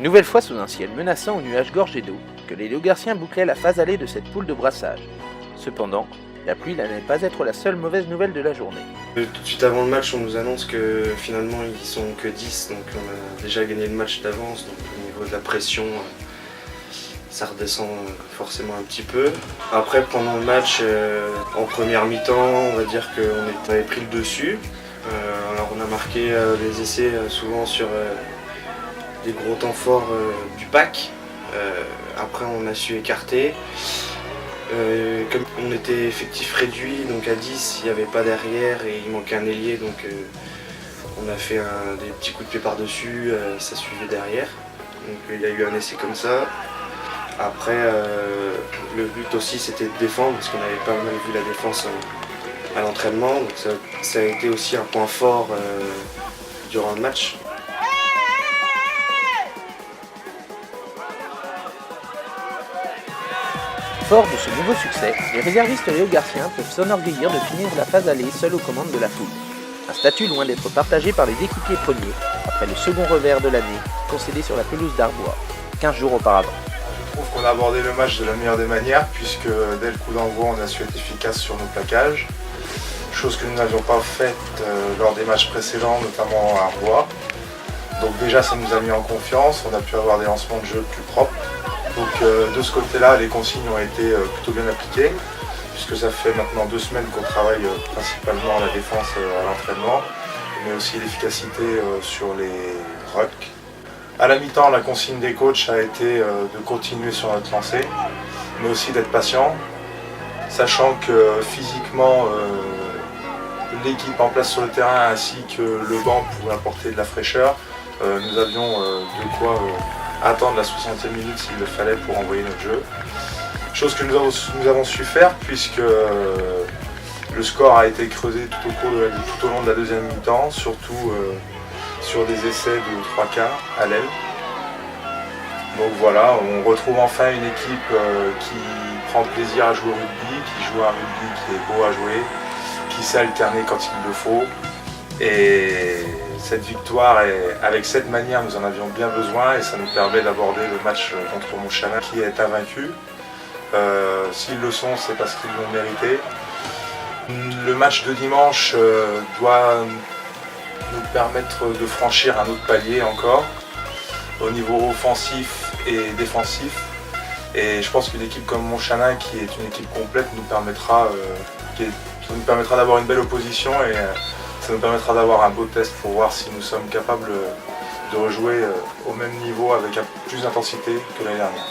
nouvelle fois sous un ciel menaçant aux nuages gorgés d'eau, que les Léogarciens bouclaient la phase allée de cette poule de brassage. Cependant, la pluie n'allait pas être la seule mauvaise nouvelle de la journée. Tout de suite avant le match, on nous annonce que finalement ils sont que 10, donc on a déjà gagné le match d'avance, donc au niveau de la pression, ça redescend forcément un petit peu. Après, pendant le match, en première mi-temps, on va dire qu'on avait pris le dessus. Alors on a marqué les essais souvent sur des gros temps forts du pack. Après on a su écarter. Comme on était effectif réduit, donc à 10, il n'y avait pas derrière et il manquait un ailier, donc on a fait des petits coups de pied par-dessus, ça suivait derrière. Donc il y a eu un essai comme ça. Après, le but aussi c'était de défendre, parce qu'on avait pas mal vu la défense à l'entraînement, donc ça a été aussi un point fort durant le match. Fort de ce nouveau succès, les réservistes léogarciens peuvent s'enorgueillir de finir la phase allée seuls aux commandes de la foule. Un statut loin d'être partagé par les équipiers premiers, après le second revers de l'année, concédé sur la pelouse d'Arbois, 15 jours auparavant. Je trouve qu'on a abordé le match de la meilleure des manières, puisque dès le coup d'envoi, on a su être efficace sur nos plaquages, chose que nous n'avions pas faite lors des matchs précédents, notamment à Arbois. Donc déjà, ça nous a mis en confiance, on a pu avoir des lancements de jeu plus propres. Donc de ce côté-là, les consignes ont été plutôt bien appliquées, puisque ça fait maintenant 2 semaines qu'on travaille principalement la défense à l'entraînement, mais aussi l'efficacité sur les rucks. À la mi-temps, la consigne des coachs a été de continuer sur notre lancée, mais aussi d'être patient, sachant que physiquement, l'équipe en place sur le terrain ainsi que le banc pouvaient apporter de la fraîcheur. Nous avions de quoi attendre la 60e minute s'il le fallait pour envoyer notre jeu. Chose que nous avons su faire, puisque le score a été creusé tout au long de la deuxième mi-temps, surtout sur des essais de 3 quarts à l'aile. Donc voilà, on retrouve enfin une équipe qui prend plaisir à jouer au rugby, qui joue un rugby qui est beau à jouer, qui sait alterner quand il le faut. Et cette victoire, avec cette manière, nous en avions bien besoin et ça nous permet d'aborder le match contre Montchanin qui est invaincu. S'ils le sont, c'est parce qu'ils l'ont mérité. Le match de dimanche doit nous permettre de franchir un autre palier encore au niveau offensif et défensif. Et je pense qu'une équipe comme Montchanin, qui est une équipe complète, nous permettra d'avoir une belle opposition et ça nous permettra d'avoir un beau test pour voir si nous sommes capables de rejouer au même niveau avec plus d'intensité que l'année dernière.